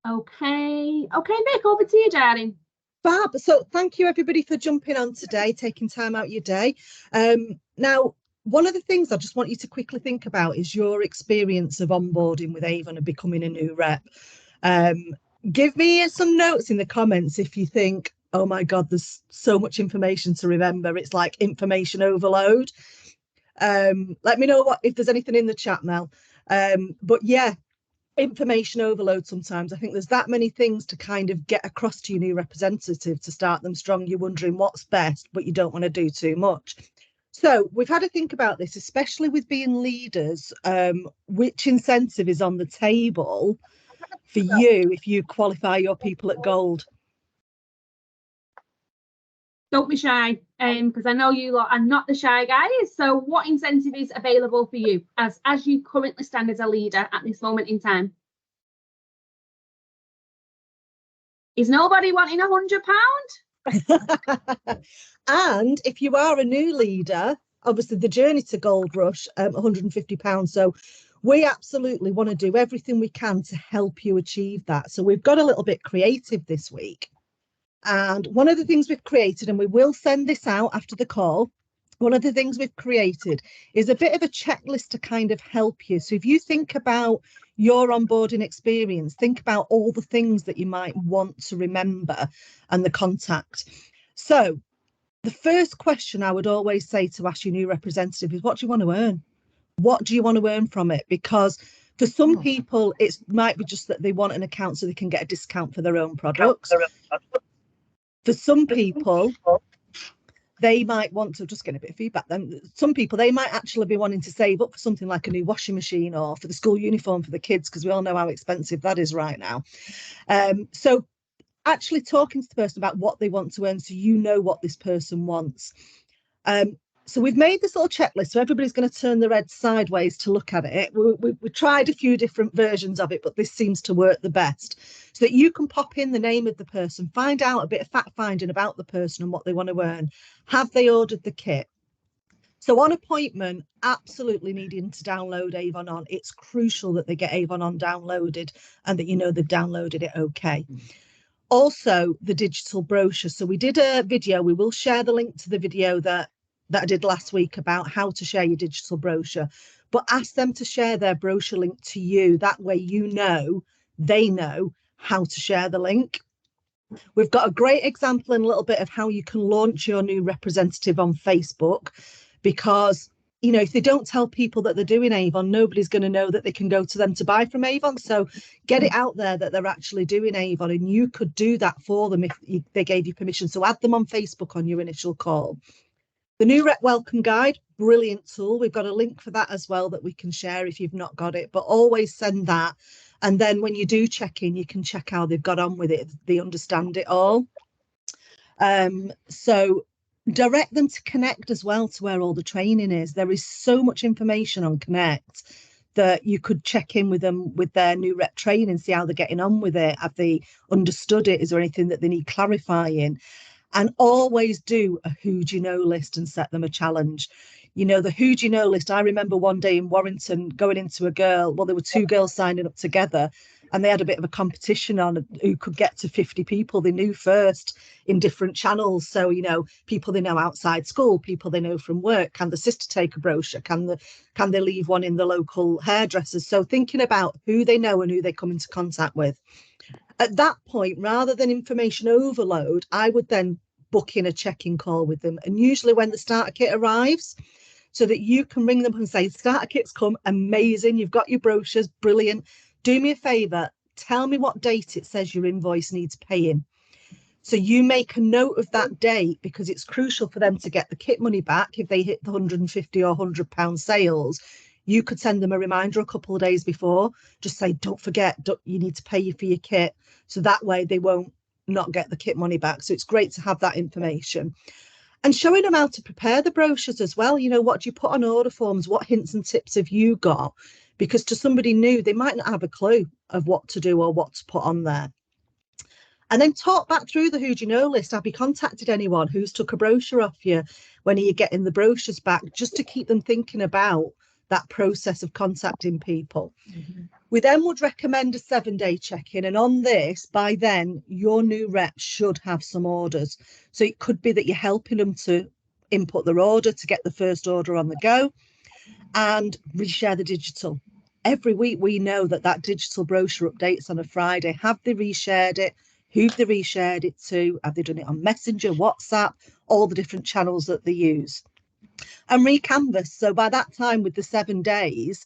Okay, Vic, over to you, darling. Fab. So thank you everybody for jumping on today, taking time out your day. Now, one of the things I just want you to quickly think about is your experience of onboarding with Avon and becoming a new rep. Give me some notes in the comments if you think, oh my God, there's so much information to remember. It's like information overload. Let me know if there's anything in the chat, Mel. But yeah, information overload sometimes. I think there's that many things to kind of get across to your new representative to start them strong. You're wondering what's best, but you don't want to do too much. So we've had to think about this, especially with being leaders. Which incentive is on the table for you if you qualify your people at gold? Don't be shy, because I know you lot are not the shy guys. So what incentive is available for you as you currently stand as a leader at this moment in time? Is nobody wanting £100? And if you are a new leader, obviously the journey to Gold Rush, £150. So we absolutely want to do everything we can to help you achieve that. So we've got a little bit creative this week. And one of the things we've created, and we will send this out after the call, one of the things we've created is a bit of a checklist to kind of help you. So if you think about your onboarding experience, think about all the things that you might want to remember and the contact. So the first question I would always say to ask your new representative is, what do you want to earn? What do you want to earn from it? Because for some people, it might be just that they want an account so they can get a discount for their own products. For some people, they might want to, just get a bit of feedback then. Some people, they might actually be wanting to save up for something like a new washing machine or for the school uniform for the kids, because we all know how expensive that is right now. So actually talking to the person about what they want to earn, so you know what this person wants. So we've made this little checklist, so everybody's going to turn their head sideways to look at it. We tried a few different versions of it, but this seems to work the best, so that you can pop in the name of the person, find out a bit of fact finding about the person and what they want to earn. Have they ordered the kit? So on appointment, absolutely needing to download Avon On. It's crucial that they get Avon On downloaded and that you know they've downloaded it okay. Also, the digital brochure. So we did a video. We will share the link to the video that I did last week about how to share your digital brochure. But ask them to share their brochure link to you. That way, you know, they know how to share the link. We've got a great example and a little bit of how you can launch your new representative on Facebook, because you know, if they don't tell people that they're doing Avon, nobody's going to know that they can go to them to buy from Avon. So get it out there that they're actually doing Avon, and you could do that for them if they gave you permission. So add them on Facebook on your initial call. The new Rep Welcome Guide, brilliant tool. We've got a link for that as well that we can share if you've not got it, but always send that. And then when you do check in, you can check how they've got on with it. They understand it all. So direct them to Connect as well, to where all the training is. There is so much information on Connect that you could check in with them with their new rep training, see how they're getting on with it. Have they understood it? Is there anything that they need clarifying? And always do a who do you know list and set them a challenge. You know, the who do you know list. I remember one day in Warrington going into a girl, well, there were two girls signing up together, and they had a bit of a competition on who could get to 50 people they knew first in different channels. So, you know, people they know outside school, people they know from work. Can the sister take a brochure? Can they leave one in the local hairdressers? So thinking about who they know and who they come into contact with. At that point, rather than information overload, I would then book in a check-in call with them. And usually when the starter kit arrives, so that you can ring them and say, starter kit's come, amazing, you've got your brochures, brilliant. Do me a favour, tell me what date it says your invoice needs paying. So you make a note of that date, because it's crucial for them to get the kit money back if they hit the £150 or £100 sales. You could send them a reminder a couple of days before. Just say, don't forget, you need to pay for your kit. So that way they won't not get the kit money back. So it's great to have that information. And showing them how to prepare the brochures as well. You know, what do you put on order forms? What hints and tips have you got? Because to somebody new, they might not have a clue of what to do or what to put on there. And then talk back through the who do you know list. Have you contacted anyone who's took a brochure off you? When are you getting the brochures back? Just to keep them thinking about that process of contacting people. We then would recommend a 7-day check-in, and on this, by then, your new rep should have some orders. So it could be that you're helping them to input their order, to get the first order on the go, and reshare the digital. Every week we know that that digital brochure updates on a Friday. Have they reshared it? Who've they reshared it to? Have they done it on Messenger, WhatsApp, all the different channels that they use? And recanvass. So by that time, with the 7 days,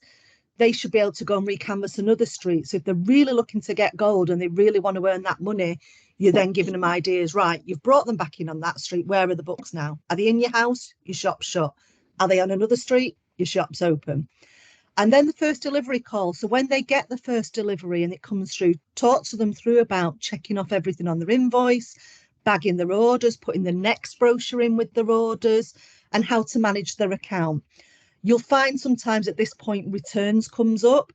they should be able to go and recanvass another street. So if they're really looking to get gold and they really want to earn that money, you're then giving them ideas. Right, you've brought them back in on that street. Where are the books now? Are they in your house? Your shop's shut. Are they on another street? Your shop's open. And then the first delivery call. So when they get the first delivery and it comes through, talk to them through about checking off everything on their invoice, bagging their orders, putting the next brochure in with their orders, and how to manage their account. You'll find sometimes at this point returns comes up.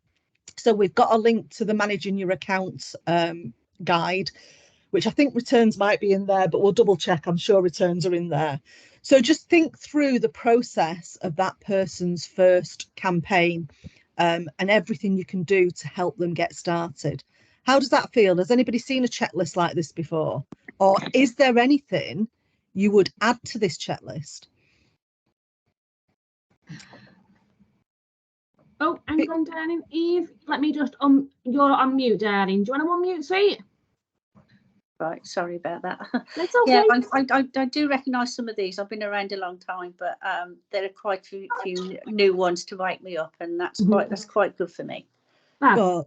So we've got a link to the managing your accounts guide, which I think returns might be in there, but we'll double check. I'm sure returns are in there. So just think through the process of that person's first campaign and everything you can do to help them get started. How does that feel? Has anybody seen a checklist like this before? Or is there anything you would add to this checklist? Oh, hang on, darling. Eve, let me just, you're on mute, darling. Do you want to unmute, sweet? Right, sorry about that. That's okay. Yeah, I do recognise some of these. I've been around a long time, but there are quite a few new ones to wake me up, and that's quite good for me. Good.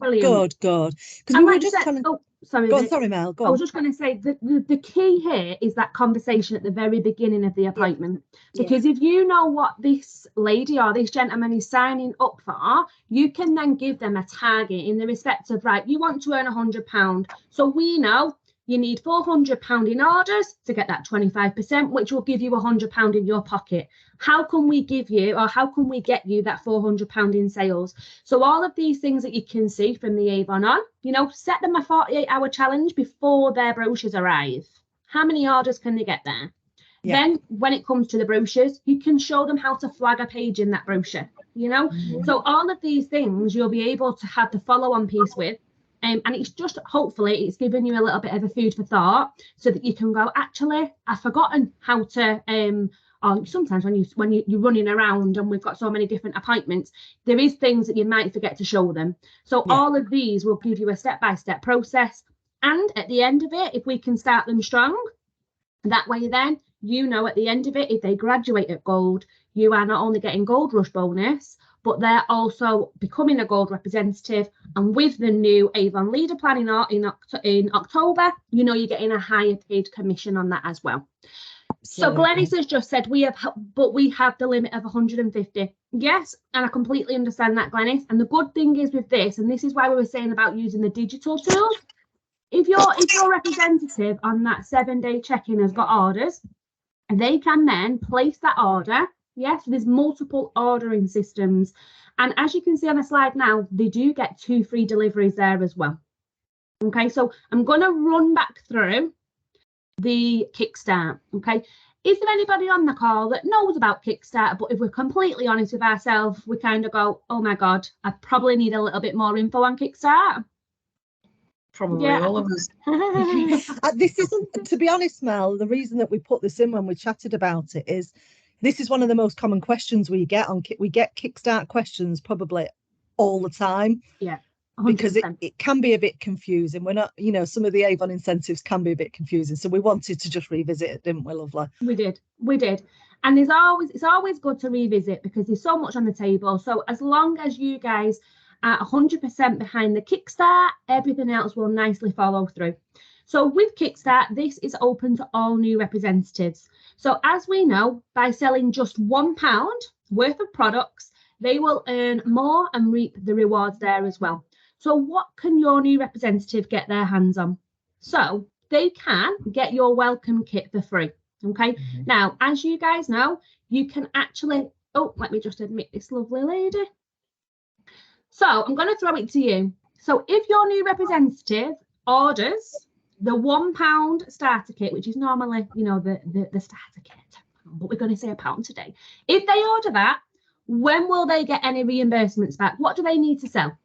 Because we were just kind of. Oh, sorry. Go on, sorry, Mel. Go on. I was just going to say the key here is that conversation at the very beginning of the appointment. Yeah. Because if you know what this lady or this gentleman is signing up for, you can then give them a target in the respect of, right, you want to earn £100. So we know you need £400 in orders to get that 25%, which will give you £100 in your pocket. How can we give you, or how can we get you that £400 in sales? So all of these things that you can see from the Avon on, you know, set them a 48-hour challenge before their brochures arrive. How many orders can they get there? Yeah. Then when it comes to the brochures, you can show them how to flag a page in that brochure, you know? Mm-hmm. So all of these things you'll be able to have the follow-on piece with. And it's just, hopefully, it's given you a little bit of a food for thought so that you can go, actually, I've forgotten how to, or sometimes when you're running around and we've got so many different appointments, there is things that you might forget to show them. So all of these will give you a step-by-step process. And at the end of it, if we can start them strong, that way then, you know, at the end of it, if they graduate at gold, you are not only getting Gold Rush bonus, but they're also becoming a gold representative. And with the new Avon Leader Plan in October, you know, you're getting a higher paid commission on that as well. Absolutely. So Glenys has just said we have the limit of 150. Yes, and I completely understand that, Glenys. And the good thing is with this, and this is why we were saying about using the digital tools, if your representative on that 7-day check-in has got orders, they can then place that order. Yes, there's multiple ordering systems. And as you can see on the slide now, they do get 2 free deliveries there as well. Okay, so I'm going to run back through the Kickstart. Okay, is there anybody on the call that knows about Kickstart? But if we're completely honest with ourselves, we kind of go, oh my God, I probably need a little bit more info on Kickstart. Probably all of us. This isn't, to be honest, Mel, the reason that we put this in when we chatted about it is this is one of the most common questions we get on. We get Kickstart questions probably all the time. Yeah. 100%. Because it can be a bit confusing. We're not, you know, some of the Avon incentives can be a bit confusing. So we wanted to just revisit it, didn't we, lovely? We did. And it's always good to revisit because there's so much on the table. So as long as you guys are 100% behind the Kickstart, everything else will nicely follow through. So with Kickstart, this is open to all new representatives. So as we know, by selling just £1 worth of products, they will earn more and reap the rewards there as well. So what can your new representative get their hands on? So they can get your welcome kit for free. Okay. Mm-hmm. Now, as you guys know, you can actually, let me just admit this lovely lady. So I'm going to throw it to you. So if your new representative orders the £1 starter kit, which is normally, you know, the starter kit, but we're going to say £1 today. If they order that, when will they get any reimbursements back? What do they need to sell?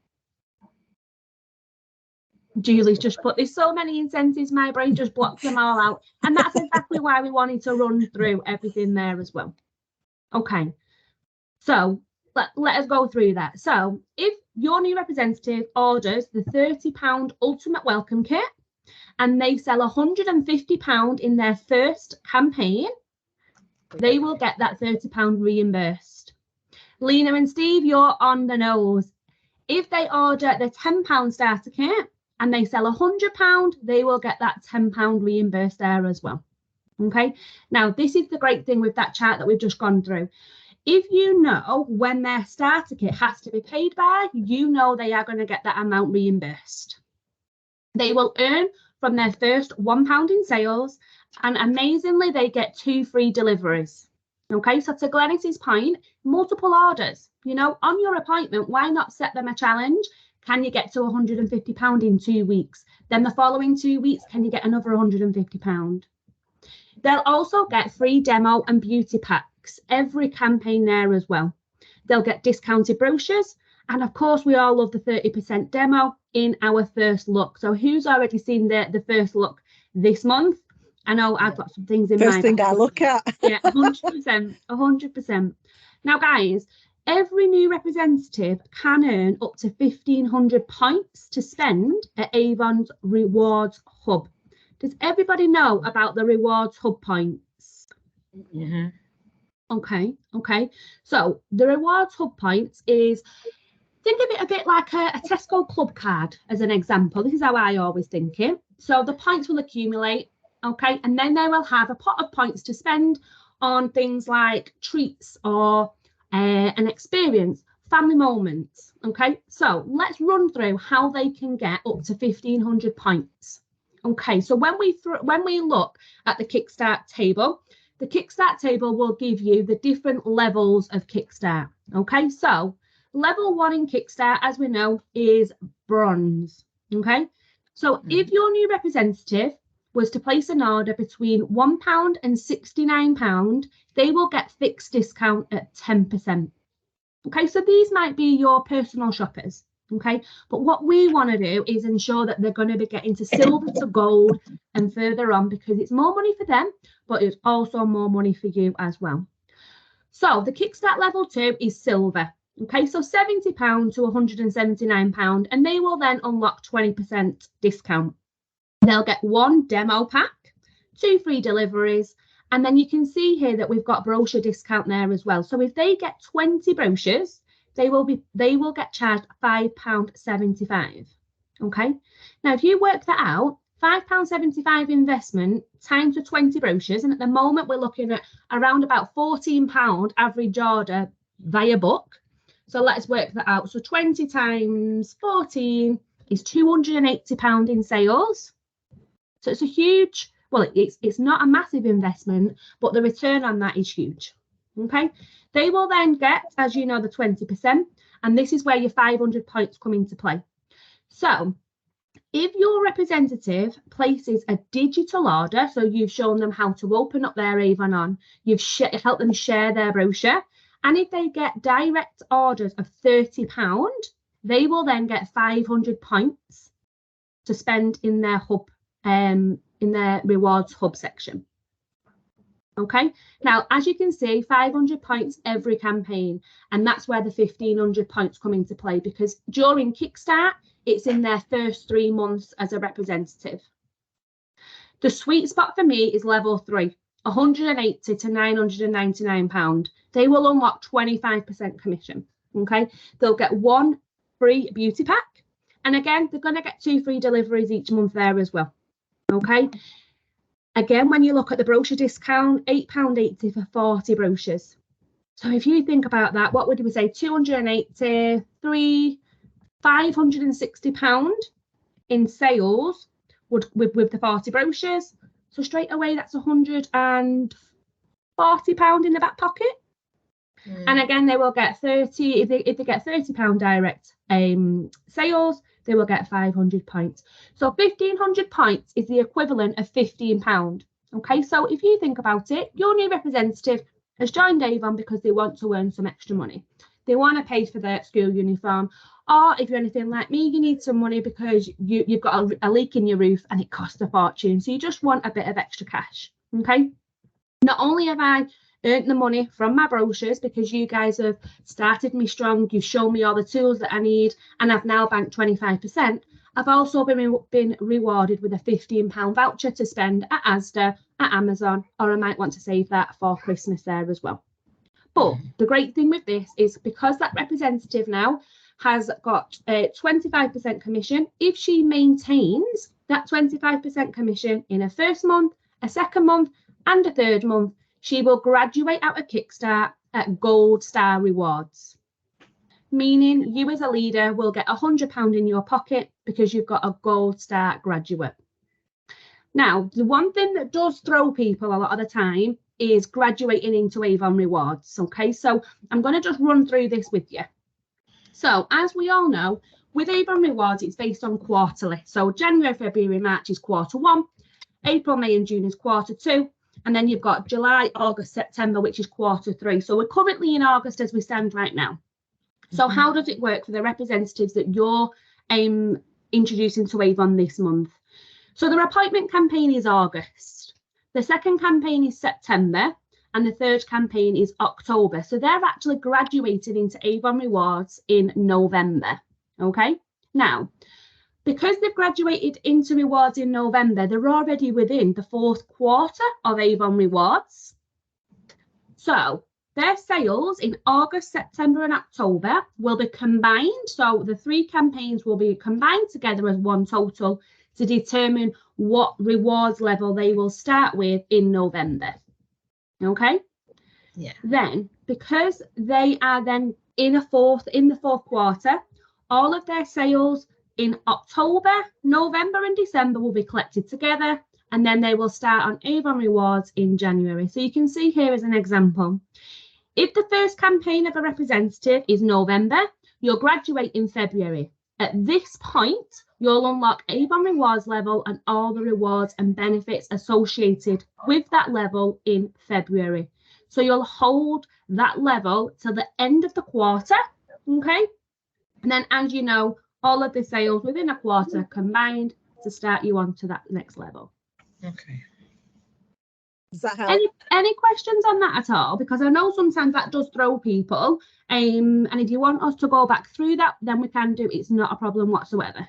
Julie's just put, there's so many incentives, my brain just blocks them all out. And that's exactly why we wanted to run through everything there as well. Okay, so let us go through that. So if your new representative orders the £30 Ultimate Welcome Kit and they sell £150 in their first campaign, they will get that £30 reimbursed. Lena and Steve, you're on the nose. If they order the £10 starter kit and they sell £100, they will get that £10 reimbursed there as well. Okay, now this is the great thing with that chart that we've just gone through. If you know when their starter kit has to be paid by, you know they are going to get that amount reimbursed. They will earn from their first £1 in sales, and amazingly, they get 2 free deliveries. Okay, so to Glenys's point, multiple orders. You know, on your appointment, why not set them a challenge? Can you get to £150 in 2 weeks? Then the following 2 weeks, can you get another £150? They'll also get free demo and beauty packs, every campaign there as well. They'll get discounted brochures. And of course, we all love the 30% demo in our first look. So who's already seen the first look this month? I know I've got some things in mind. First thing I look at. Yeah, 100%, 100%. Now, guys, every new representative can earn up to 1,500 points to spend at Avon's Rewards Hub. Does everybody know about the Rewards Hub points? Mm-hmm. Okay. So the Rewards Hub points is, think of it a bit like a Tesco club card as an example. This is how I always think it. So the points will accumulate, okay, and then they will have a pot of points to spend on things like treats or an experience, family moments, okay? So let's run through how they can get up to 1,500 points. Okay, so when we look at the Kickstart table, the Kickstart table will give you the different levels of Kickstart, okay? So level 1 in Kickstart, as we know, is bronze, okay? So if your new representative was to place an order between £1 and £69, they will get fixed discount at 10%. Okay, so these might be your personal shoppers, okay? But what we want to do is ensure that they're going to be getting to silver to gold and further on, because it's more money for them, but it's also more money for you as well. So the Kickstart level 2 is silver. Okay, so £70 to £179, and they will then unlock 20% discount. They'll get 1 demo pack, 2 free deliveries, and then you can see here that we've got brochure discount there as well. So if they get 20 brochures, they will get charged £5.75. Okay, now if you work that out, £5.75 investment times the 20 brochures, and at the moment we're looking at around about £14 average order via book. So let's work that out. So 20 times 14 is £280 in sales. So it's a huge, well, it's not a massive investment, but the return on that is huge. Okay. They will then get, as you know, the 20%, and this is where your 500 points come into play. So if your representative places a digital order, so you've shown them how to open up their Avon on, you've helped them share their brochure, and if they get direct orders of £30, they will then get 500 points to spend in their hub, in their rewards hub section. Okay, now as you can see, 500 points every campaign, and that's where the 1,500 points come into play, because during Kickstart, it's in their first 3 months as a representative. The sweet spot for me is level 3. £180 to £999. They will unlock 25% commission. Okay, they'll get 1 free beauty pack, and again, they're going to get 2 free deliveries each month there as well. Okay, again, when you look at the brochure discount, £8.80 for 40 brochures. So if you think about that, what would we say? 280, £560 in sales with the 40 brochures. So straight away, that's £140 in the back pocket. And again, they will get 30, if they get £30 direct sales, they will get 500 points. So 1,500 points is the equivalent of £15. Okay, so if you think about it, your new representative has joined Avon because they want to earn some extra money. They want to pay for their school uniform, Or if you're anything like me, you need some money because you've got a leak in your roof and it costs a fortune. So you just want a bit of extra cash. Okay. Not only have I earned the money from my brochures because you guys have started me strong, you've shown me all the tools that I need, and I've now banked 25%. I've also been rewarded with a £15 voucher to spend at Asda, at Amazon, or I might want to save that for Christmas there as well. But the great thing with this is because that representative now has got a 25% commission, if she maintains that 25% commission in a first month, a second month, and a third month, she will graduate out of Kickstart at Gold Star Rewards. Meaning you as a leader will get £100 in your pocket because you've got a Gold Star graduate. Now, the one thing that does throw people a lot of the time is graduating into Avon Rewards. Okay, so I'm going to just run through this with you. So as we all know, with Avon Rewards, it's based on quarterly. So January, February, March is quarter one, April, May and June is quarter two, and then you've got July, August, September, which is quarter three. So we're currently in August as we stand right now. So how does it work for the representatives that you're introducing to Avon this month? So the appointment campaign is August. The second campaign is September. And the third campaign is October. So they're actually graduating into Avon Rewards in November. Okay. Now, because they've graduated into Rewards in November, they're already within the fourth quarter of Avon Rewards. So their sales in August, September and October will be combined. So the three campaigns will be combined together as one total to determine what rewards level they will start with in November. Okay. Yeah. Then, because they are then in the fourth quarter, all of their sales in October, November, and December will be collected together, and then they will start on Avon Rewards in January. So you can see here as an example. If the first campaign of a representative is November, you'll graduate in February. At this point, you'll unlock Avon Rewards level and all the rewards and benefits associated with that level in February. So you'll hold that level till the end of the quarter, okay? And then, as you know, all of the sales within a quarter combined to start you on to that next level. Okay. Does that help? Any questions on that at all? Because I know sometimes that does throw people. And if you want us to go back through that, then we can do. It's not a problem whatsoever.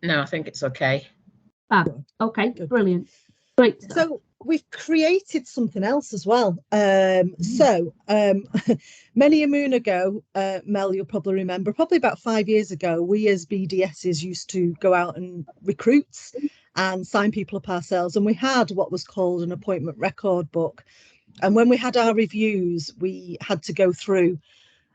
No, I think it's okay. Fab. Okay, Good. Brilliant. Great stuff. So we've created something else as well. Many a moon ago, Mel, you'll probably remember, probably about 5 years ago, we as BDSs used to go out and recruit and sign people up ourselves. And we had what was called an appointment record book. And when we had our reviews, we had to go through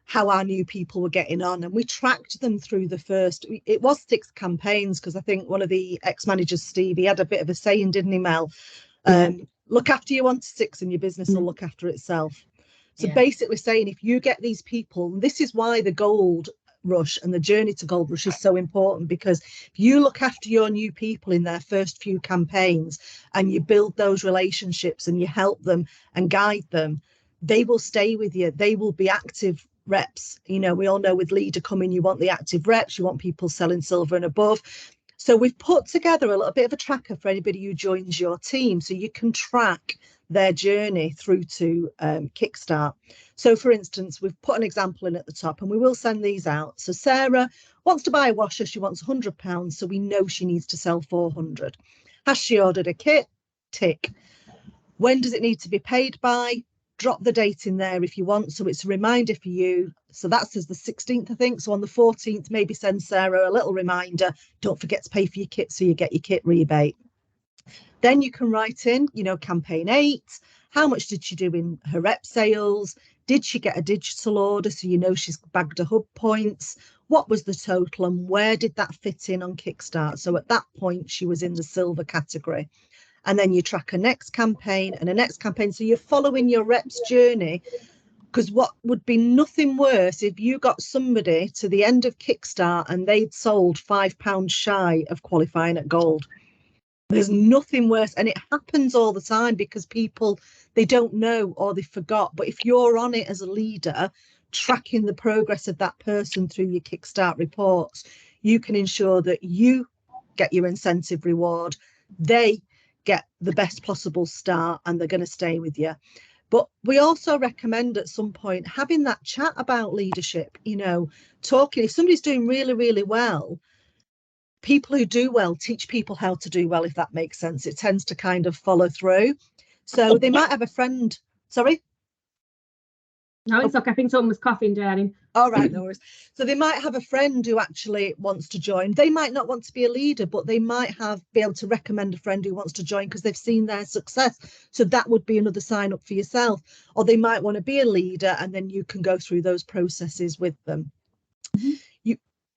how our new people were getting on, and we tracked them through it was 6 campaigns, because I think one of the ex-managers, Steve, he had a bit of a saying, didn't he, Mel? Look after your 1 to 6 and your business will look after itself. So basically saying, if you get these people, and this is why the gold rush and the journey to gold rush is so important, because if you look after your new people in their first few campaigns and you build those relationships and you help them and guide them, they will stay with you. They will be active reps. You know, we all know with leader coming, you want the active reps, you want people selling silver and above. So we've put together a little bit of a tracker for anybody who joins your team, so you can track their journey through to Kickstart. So for instance, we've put an example in at the top, and we will send these out. So Sarah wants to buy a washer. She wants £100, so we know she needs to sell 400. Has she ordered a kit? Tick. When does it need to be paid by? Drop the date in there if you want, so it's a reminder for you. So that says the 16th, I think. So on the 14th, maybe send Sarah a little reminder. Don't forget to pay for your kit, so you get your kit rebate. Then you can write in, you know, campaign 8. How much did she do in her rep sales? Did she get a digital order, so you know she's bagged her hub points? What was the total, and where did that fit in on Kickstart? So at that point, she was in the silver category. And then you track a next campaign and a next campaign. So you're following your rep's journey, because what would be nothing worse if you got somebody to the end of Kickstart and they'd sold £5 shy of qualifying at gold. There's nothing worse. And it happens all the time because people, they don't know or they forgot. But if you're on it as a leader, tracking the progress of that person through your Kickstart reports, you can ensure that you get your incentive reward, they get the best possible start, and they're going to stay with you. But we also recommend at some point having that chat about leadership, you know, talking. If somebody's doing really, really well, people who do well teach people how to do well, if that makes sense. It tends to kind of follow through. So they might have a friend. Sorry? No, it's okay. I think someone was coughing, darling. All right, no worries. So they might have a friend who actually wants to join. They might not want to be a leader, but they might be able to recommend a friend who wants to join because they've seen their success. So that would be another sign up for yourself. Or they might want to be a leader, and then you can go through those processes with them. Mm-hmm.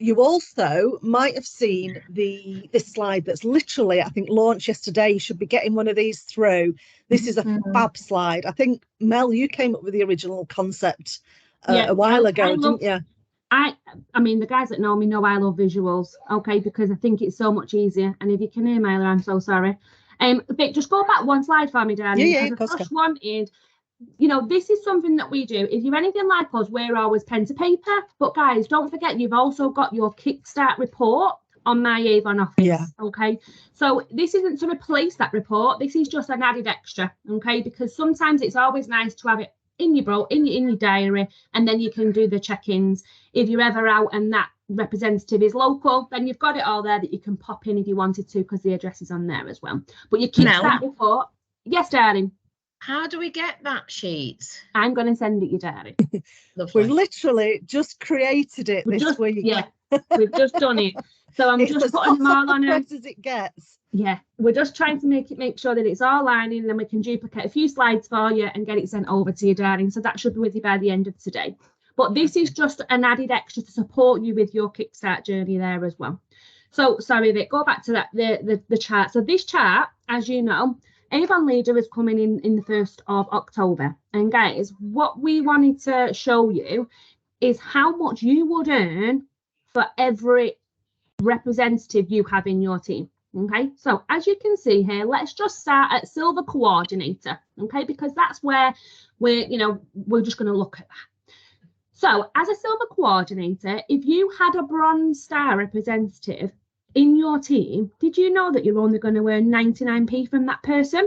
You also might have seen this slide that's literally, I think, launched yesterday. You should be getting one of these through. This is a fab slide. I think, Mel, you came up with the original concept a while ago, didn't you? I mean, the guys that know me know I love visuals, okay, because I think it's so much easier. And if you can hear Myla, I'm so sorry. Vic, just go back one slide for me, darling. Yeah, because the first one is, you know, this is something that we do. If you're anything like us, we're always pen to paper. But guys, don't forget, you've also got your Kickstart report on My Avon Office. Yeah. Okay. So this isn't to replace that report. This is just an added extra. Okay. Because sometimes it's always nice to have it in your diary, and then you can do the check-ins. If you're ever out and that representative is local, then you've got it all there that you can pop in if you wanted to, because the address is on there as well. But your Kickstart report. Yes, darling. How do we get that sheet? I'm going to send it you, darling. We've literally just created it this week. Yeah, we've just done it. So I'm just putting them all on as it gets. Yeah, we're just trying to make sure that it's all lining, and then we can duplicate a few slides for you and get it sent over to you, darling. So that should be with you by the end of today. But this is just an added extra to support you with your Kickstart journey there as well. So sorry, Vic, go back to that the chart. So this chart, as you know, Avon Leader is coming in the 1st of October. And guys, what we wanted to show you is how much you would earn for every representative you have in your team. Okay, so as you can see here, let's just start at Silver Coordinator. Okay, because that's where we're just going to look at that. So as a Silver Coordinator, if you had a Bronze Star representative in your team, did you know that you're only going to earn 99p from that person?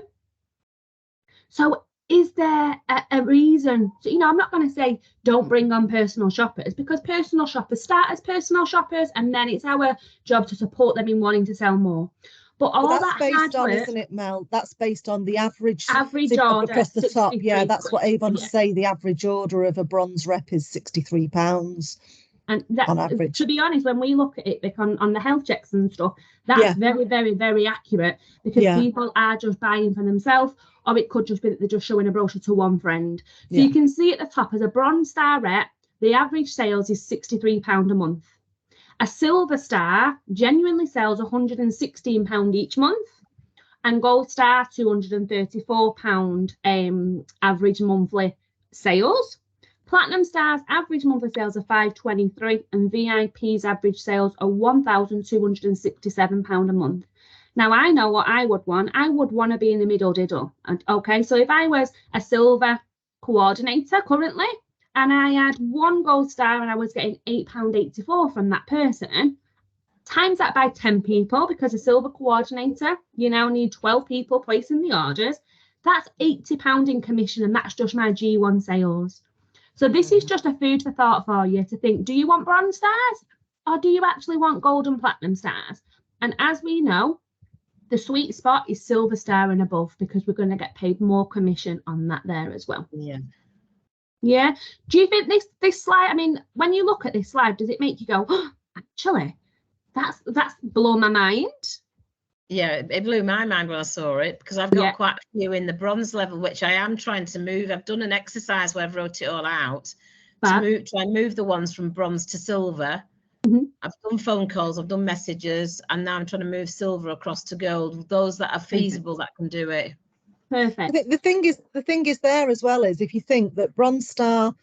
So is there a reason? So, I'm not going to say don't bring on personal shoppers, because personal shoppers start as personal shoppers, and then it's our job to support them in wanting to sell more. But all that's based on, isn't it, Mel? That's based on the average order across the top. Yeah, that's what Avon say. The average order of a bronze rep is £63. And that, on average, to be honest, when we look at it, like on the health checks and stuff, that's very, very, very accurate, because people are just buying for themselves, or it could just be that they're just showing a brochure to one friend. So you can see at the top, as a Bronze Star rep, the average sales is £63 a month. A Silver Star genuinely sells £116 each month, and Gold Star £234 average monthly sales. Platinum Stars average monthly sales are £523, and VIP's average sales are £1,267 a month. Now, I know what I would want. I would want to be in the middle diddle. And okay, so if I was a Silver Coordinator currently, and I had one Gold Star and I was getting £8.84 from that person, times that by 10 people, because a Silver Coordinator, you now need 12 people placing the orders. That's £80 in commission, and that's just my G1 sales. So this is just a food for thought for you to think, do you want Bronze Stars, or do you actually want Gold and Platinum Stars? And as we know, the sweet spot is Silver Star and above, because we're going to get paid more commission on that there as well. Yeah. Do you think this slide, I mean, when you look at this slide, does it make you go, oh, actually, that's blown my mind? Yeah, it blew my mind when I saw it, because I've got quite a few in the bronze level, which I am trying to move. I've done an exercise where I've wrote it all out to try and move the ones from bronze to silver. I've done phone calls, I've done messages, and now I'm trying to move silver across to gold. Those that are feasible that can do it. Perfect. The thing is there as well is, if you think that Bronze Star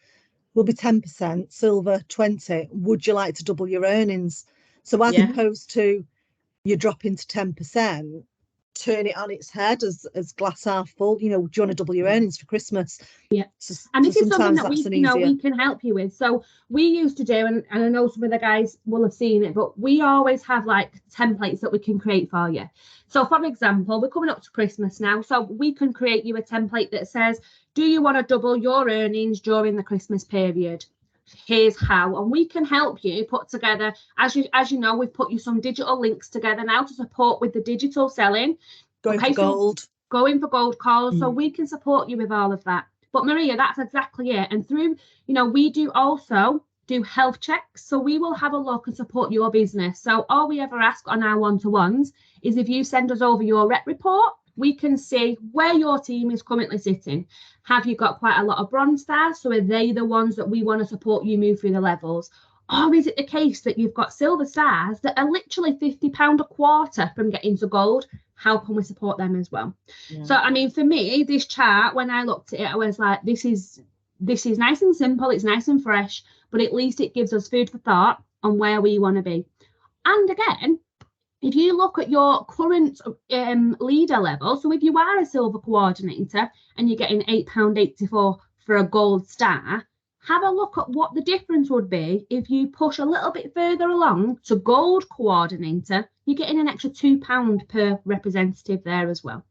will be 10%, silver 20%, would you like to double your earnings? So as opposed to you dropping to 10%, turn it on its head as glass half full. You know, do you want to double your earnings for Christmas? Yeah. And this is something that we can help you with. So we used to do, and I know some of the guys will have seen it, but we always have like templates that we can create for you. So for example, we're coming up to Christmas now, so we can create you a template that says, do you want to double your earnings during the Christmas period? Here's how. And we can help you put together, as you know, we've put you some digital links together now to support with the digital selling. Going for gold. Going for gold calls. So we can support you with all of that. But Maria, that's exactly it. And through, you know, we do also do health checks. So we will have a look and support your business. So all we ever ask on our one-to-ones is if you send us over your rep report, we can see where your team is currently sitting. Have you got quite a lot of bronze stars? So are they the ones that we want to support you move through the levels? Or is it the case that you've got silver stars that are literally £50 a quarter from getting to gold? How can we support them as well? Yeah. So, I mean, for me, this chart, when I looked at it, I was like, this is nice and simple. It's nice and fresh, but at least it gives us food for thought on where we want to be. And again, if you look at your current leader level, so if you are a silver coordinator and you're getting £8.84 for a gold star, have a look at what the difference would be if you push a little bit further along to gold coordinator. You're getting an extra £2 per representative there as well.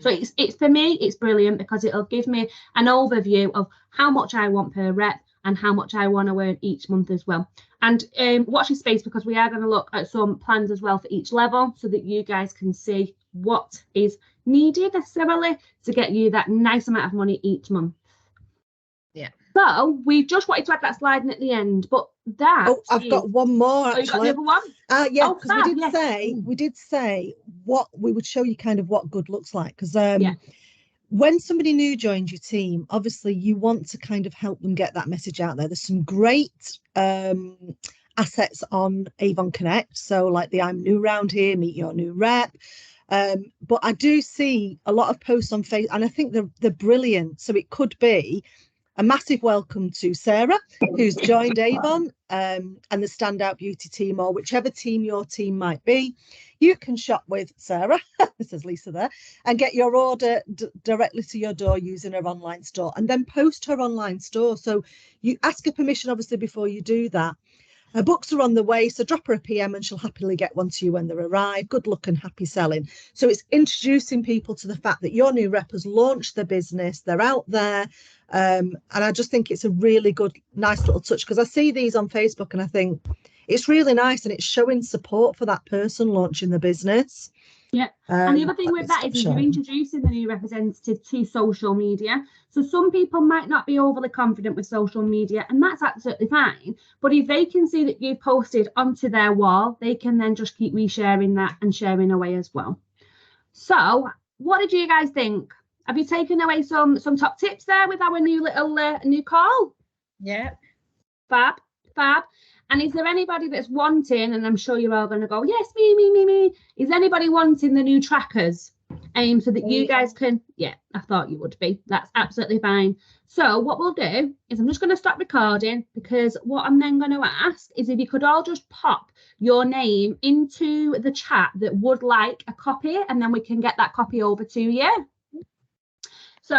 So it's for me, it's brilliant because it'll give me an overview of how much I want per rep and how much I want to earn each month as well. And watch your space, because we are going to look at some plans as well for each level so that you guys can see what is needed necessarily to get you that nice amount of money each month. Yeah. So we just wanted to add that slide in at the end, but that. Oh, I've got one more. Actually. Oh, you got the other one? Yeah, because we did say what we would show you kind of what good looks like. Because when somebody new joins your team, obviously you want to kind of help them get that message out there. There's some great assets on Avon Connect. So like the I'm new round here, meet your new rep. But I do see a lot of posts on Facebook, and I think they're brilliant. So it could be a massive welcome to Sarah, who's joined Avon, and the Standout Beauty team, or whichever team your team might be. You can shop with Sarah, says Lisa there, and get your order directly to your door using her online store, and then post her online store. So you ask her permission, obviously, before you do that. Her books are on the way, so drop her a PM and she'll happily get one to you when they arrive. Good luck and happy selling. So it's introducing people to the fact that your new rep has launched their business, they're out there. And I just think it's a really good, nice little touch, because I see these on Facebook and I think it's really nice, and it's showing support for that person launching the business. Yeah, and the other thing with that is you're introducing the new representative to social media. So some people might not be overly confident with social media, and that's absolutely fine. But if they can see that you've posted onto their wall, they can then just keep resharing that and sharing away as well. So what did you guys think? Have you taken away some top tips there with our new little new call? Yeah. Fab. And is there anybody that's wanting, and I'm sure you're all going to go, yes, me. Is anybody wanting the new trackers? So that you guys can, I thought you would be. That's absolutely fine. So what we'll do is I'm just going to stop recording, because what I'm then going to ask is if you could all just pop your name into the chat that would like a copy, and then we can get that copy over to you. So